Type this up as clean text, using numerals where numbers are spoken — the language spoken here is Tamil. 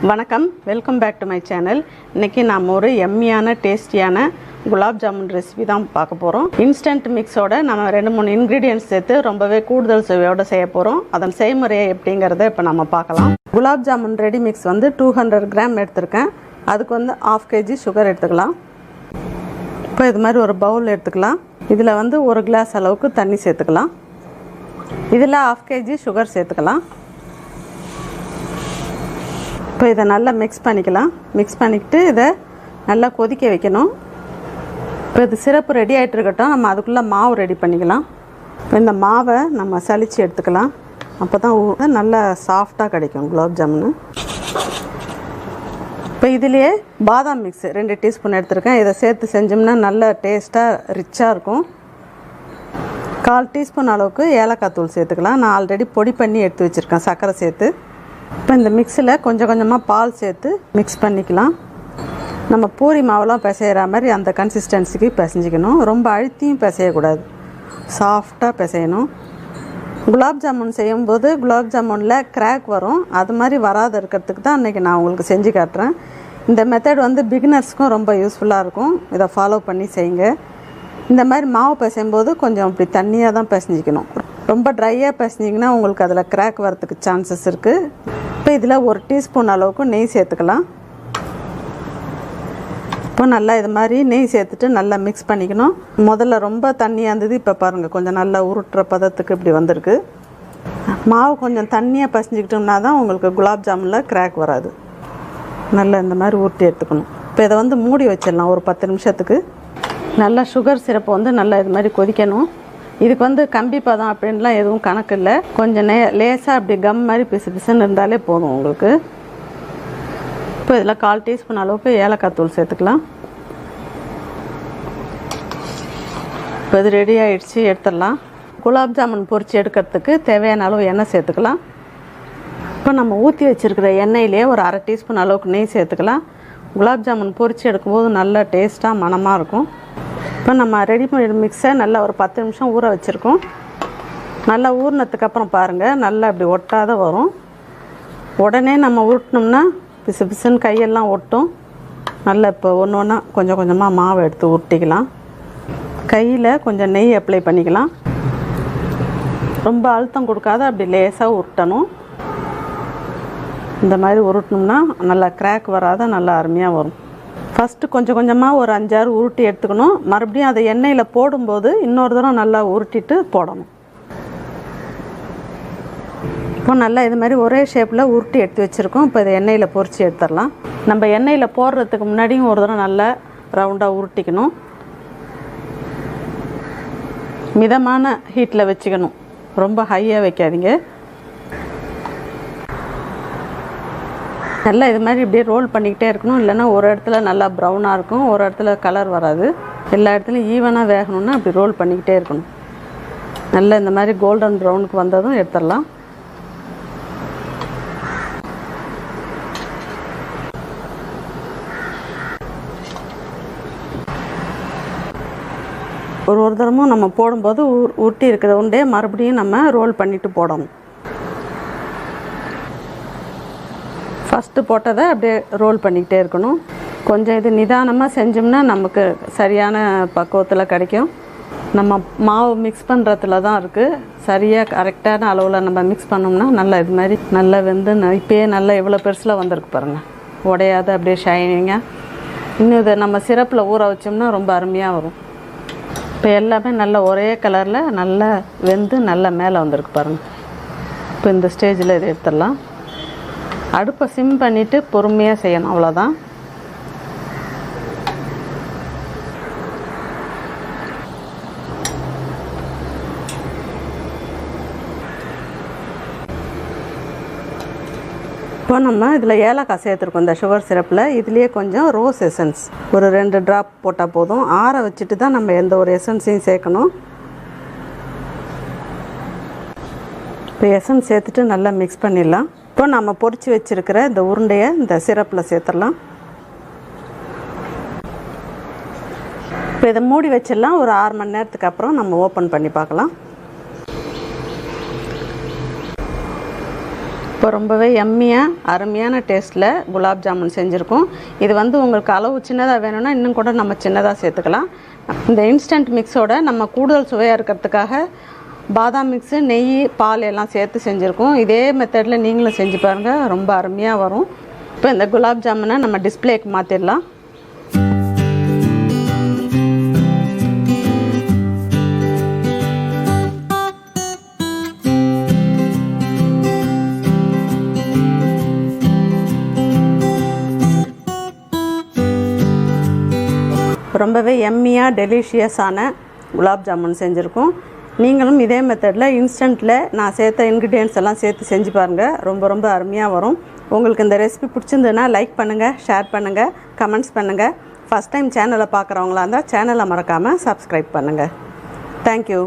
வணக்கம், welcome back to my channel. இன்றைக்கி நாம் ஒரு எம்மியான டேஸ்டியான குலாப் ஜாமுன் ரெசிபி தான் பார்க்க போகிறோம். இன்ஸ்டன்ட் மிக்ஸோட நம்ம 2-3 இன்க்ரீடியன்ட்ஸ் சேர்த்து ரொம்பவே கூடுதல் சுவையோடு செய்ய போகிறோம். அதன் செய்முறையை எப்படிங்கிறத இப்போ நம்ம பார்க்கலாம். Gulab jamun ready mix 200 gram எடுத்திருக்கேன். அதுக்கு 1/2 kg சுகர் எடுத்துக்கலாம். இப்போ இது மாதிரி ஒரு பவுல் எடுத்துக்கலாம். இதில் 1 கிளாஸ் அளவுக்கு தண்ணி சேர்த்துக்கலாம். இதில் 1/2 kg சுகர் சேர்த்துக்கலாம். இப்போ இதை நல்லா மிக்ஸ் பண்ணிக்கலாம். மிக்ஸ் பண்ணிக்கிட்டு இதை நல்லா கொதிக்க வைக்கணும். இப்போ இது சிரப்பு ரெடி ஆகிட்டு இருக்கட்டும், நம்ம அதுக்குள்ளே மாவு ரெடி பண்ணிக்கலாம். இப்போ இந்த மாவை நம்ம சலித்து எடுத்துக்கலாம். அப்போ தான் நல்லா சாஃப்டாக கிடைக்கும் குலாப் ஜாமுன். இப்போ இதுலேயே பாதாம் மிக்ஸ் 2 டீஸ்பூன் எடுத்துருக்கேன். இதை சேர்த்து செஞ்சோம்னா நல்ல டேஸ்ட்டாக ரிச்சாக இருக்கும். 1/4 டீஸ்பூன் அளவுக்கு ஏலக்காய் தூள் சேர்த்துக்கலாம். நான் ஆல்ரெடி பொடி பண்ணி எடுத்து வச்சுருக்கேன் சர்க்கரை சேர்த்து. இப்போ இந்த மிக்ஸில் கொஞ்சம் கொஞ்சமாக பால் சேர்த்து மிக்ஸ் பண்ணிக்கலாம். நம்ம பூரி மாவெல்லாம் பிசைகிற மாதிரி அந்த கன்சிஸ்டன்சிக்கு பிசைஞ்சிக்கணும். ரொம்ப அழுத்தியும் பிசையக்கூடாது, சாஃப்டாக பிசையணும். குலாப் ஜாமுன் செய்யும்போது குலாப் ஜாமுனில் கிராக் வரும். அது மாதிரி வராத இருக்கிறதுக்கு தான் அன்றைக்கி நான் உங்களுக்கு செஞ்சு காட்டுறேன். இந்த மெத்தட் பிகினர்ஸ்க்கும் ரொம்ப யூஸ்ஃபுல்லாக இருக்கும். இதை ஃபாலோ பண்ணி செய்யுங்க. இந்த மாதிரி மாவு பிசையும்போது கொஞ்சம் அப்படி தண்ணியாக தான் பிசைஞ்சிக்கணும். ரொம்ப ட்ரையாக பிசைஞ்சிங்கன்னா உங்களுக்கு அதில் கிராக் வரத்துக்கு சான்சஸ் இருக்குது. இப்போ இதில் 1 டீஸ்பூன் அளவுக்கு நெய் சேர்த்துக்கலாம். இப்போ நல்லா இது மாதிரி நெய் சேர்த்துட்டு நல்லா மிக்ஸ் பண்ணிக்கணும். முதல்ல ரொம்ப தண்ணியாக இருந்தது, இப்போ பாருங்கள் கொஞ்சம் நல்லா உருட்டுற பதத்துக்கு இப்படி வந்திருக்கு. மாவு கொஞ்சம் தண்ணியாக பிசைஞ்சிக்கிட்டோம்னா தான் உங்களுக்கு குலாப் ஜாமுனில் கிராக் வராது. நல்லா இந்த மாதிரி உருட்டி எடுத்துக்கணும். இப்போ இதை மூடி வச்சிடலாம் ஒரு 10 நிமிஷத்துக்கு. நல்லா சுகர் சிரப்பு நல்லா இது மாதிரி கொதிக்கணும். இதுக்கு கம்பி பதம் அப்படின்லாம் எதுவும் கணக்கு இல்லை. கொஞ்சம் லேசாக அப்படி கம் மாதிரி பிசு பிசுன்னு இருந்தாலே போதும் உங்களுக்கு. இப்போ இதில் 1/4 டீஸ்பூன் அளவுக்கு ஏலக்காய் தூள் சேர்த்துக்கலாம். இப்போ இது ரெடி ஆகிடுச்சு, எடுத்துடலாம். குலாப் ஜாமுன் பொரிச்சு எடுக்கிறதுக்கு தேவையான அளவு எண்ணெய் சேர்த்துக்கலாம். இப்போ நம்ம ஊற்றி வச்சுருக்கிற எண்ணெயிலே ஒரு 1/2 டீஸ்பூன் அளவுக்கு நெய் சேர்த்துக்கலாம். குலாப் ஜாமுன் பொரிச்சு எடுக்கும்போது நல்லா டேஸ்ட்டாக மணமாக இருக்கும். இப்போ நம்ம ரெடிமேட் மிக்ஸை நல்லா ஒரு 10 நிமிஷம் ஊற வச்சுருக்கோம். நல்லா ஊறினதுக்கப்புறம் பாருங்கள், நல்லா அப்படி ஒட்டாத வரும். உடனே நம்ம உருட்டினோம்னா பிசு பிசுன்னு கையெல்லாம் ஒட்டும். நல்லா இப்போ ஒன்று ஒன்றா கொஞ்சம் கொஞ்சமாக மாவை எடுத்து உருட்டிக்கலாம். கையில் கொஞ்சம் நெய் அப்ளை பண்ணிக்கலாம். ரொம்ப அழுத்தம் கொடுக்காத அப்படி லேசாக உருட்டணும். இந்த மாதிரி உருட்டினோம்னா நல்லா கிராக் வராத நல்லா அருமையாக வரும். ஃபஸ்ட்டு கொஞ்சம் கொஞ்சமாக ஒரு 5-6 உருட்டி எடுத்துக்கணும். மறுபடியும் அதை எண்ணெயில் போடும்போது இன்னொரு தடவை நல்லா உருட்டிட்டு போடணும். இப்போ நல்லா இது மாதிரி ஒரே ஷேப்பில் உருட்டி எடுத்து வச்சுருக்கோம். இப்போ இதை எண்ணெயில் பொரித்து எடுத்துடலாம். நம்ம எண்ணெயில் போடுறதுக்கு முன்னாடியும் ஒரு தடவை நல்லா ரவுண்டாக உருட்டிக்கணும். மிதமான ஹீட்டில் வச்சுக்கணும், ரொம்ப ஹையாக வைக்காதீங்க. நல்லா இது மாதிரி இப்படியே ரோல் பண்ணிக்கிட்டே இருக்கணும். இல்லைன்னா ஒரு இடத்துல நல்லா ப்ரௌனாக இருக்கும், ஒரு இடத்துல கலர் வராது. எல்லா இடத்துலையும் ஈவனாக வேகணும்னா அப்படி ரோல் பண்ணிக்கிட்டே இருக்கணும். நல்லா இந்த மாதிரி கோல்டன் ப்ரௌனுக்கு வந்ததும் எடுத்துடலாம். ஒரு தரமும் நம்ம போடும்போது உருட்டி இருக்கிற உண்டே மறுபடியும் நம்ம ரோல் பண்ணிவிட்டு போடணும். ஃபஸ்ட்டு போட்டதை அப்படியே ரோல் பண்ணிக்கிட்டே இருக்கணும். கொஞ்சம் இது நிதானமாக செஞ்சோம்னா நமக்கு சரியான பக்குவத்தில் கிடைக்கும். நம்ம மாவு மிக்ஸ் பண்ணுறதுல தான் இருக்குது. சரியாக கரெக்டான அளவில் நம்ம மிக்ஸ் பண்ணோம்னா நல்லா இது மாதிரி நல்லா வெந்து இப்போயே நல்லா எவ்வளோ பெருசில் வந்திருக்கு பாருங்கள். உடையாத அப்படியே ஷைனிங்காக. இன்னும் இதை நம்ம சிரப்பில் ஊற வச்சோம்னா ரொம்ப அருமையாக வரும். இப்போ எல்லாமே நல்லா ஒரே கலரில் நல்லா வெந்து நல்லா மேலே வந்திருக்கு பாருங்கள். இப்போ இந்த ஸ்டேஜில் இதை எடுத்துடலாம். அடுப்பை சிம் பண்ணிவிட்டு பொறுமையாக செய்யணும், அவ்வளோதான். இப்போ நம்ம இதில் ஏலக்காய் சேர்த்துருக்கோம் இந்த சுகர் சிரப்பில். இதுலேயே கொஞ்சம் ரோஸ் எசன்ஸ் ஒரு 2 ட்ராப் போட்டால் போதும். ஆற வச்சுட்டு தான் நம்ம எந்த ஒரு எசன்ஸையும் சேர்க்கணும். இப்போ எசன்ஸ் சேர்த்துட்டு நல்லா மிக்ஸ் பண்ணிடலாம். இப்போ நம்ம பொரிச்சு வச்சுருக்கிற இந்த உருண்டையை இந்த சிரப்பில் சேர்த்துடலாம். இப்போ இதை மூடி வச்சிடலாம். ஒரு 6 மணி நேரத்துக்கு அப்புறம் நம்ம ஓப்பன் பண்ணி பார்க்கலாம். இப்போ இப்போ ரொம்பவே எம்மியாக அருமையான டேஸ்ட்டில் குலாப் ஜாமுன் செஞ்சுருக்கோம். இது வந்து உங்களுக்கு அளவு சின்னதாக வேணும்னா இன்னும் கூட நம்ம சின்னதாக சேர்த்துக்கலாம். இந்த இன்ஸ்டன்ட் மிக்ஸோட நம்ம கூடுதல் சுவையாக இருக்கிறதுக்காக பாதாம் மிக்ஸு, நெய், பால் எல்லாம் சேர்த்து செஞ்சுருக்கோம். இதே மெத்தடில் நீங்களும் செஞ்சு பாருங்கள், ரொம்ப அருமையாக வரும். இப்போ இந்த குலாப் ஜாமுனை நம்ம டிஸ்பிளேக்கு மாற்றிடலாம். ரொம்பவே எம்மியாக டெலிஷியஸான குலாப் ஜாமுன் செஞ்சுருக்கோம். நீங்களும் இதே மெத்தடில் இன்ஸ்டண்ட்டில் நான் சேர்த்த இன்க்ரீடியன்ட்ஸ் எல்லாம் சேர்த்து செஞ்சு பாருங்கள், ரொம்ப அருமையாக வரும். உங்களுக்கு இந்த ரெசிபி பிடிச்சிருந்ததுன்னா லைக் பண்ணுங்கள், ஷேர் பண்ணுங்கள், கமெண்ட்ஸ் பண்ணுங்கள். ஃபஸ்ட் டைம் சேனலை பார்க்குறவங்களா இருந்தால் சேனலை மறக்காமல் சப்ஸ்கிரைப் பண்ணுங்கள். தேங்க்யூ.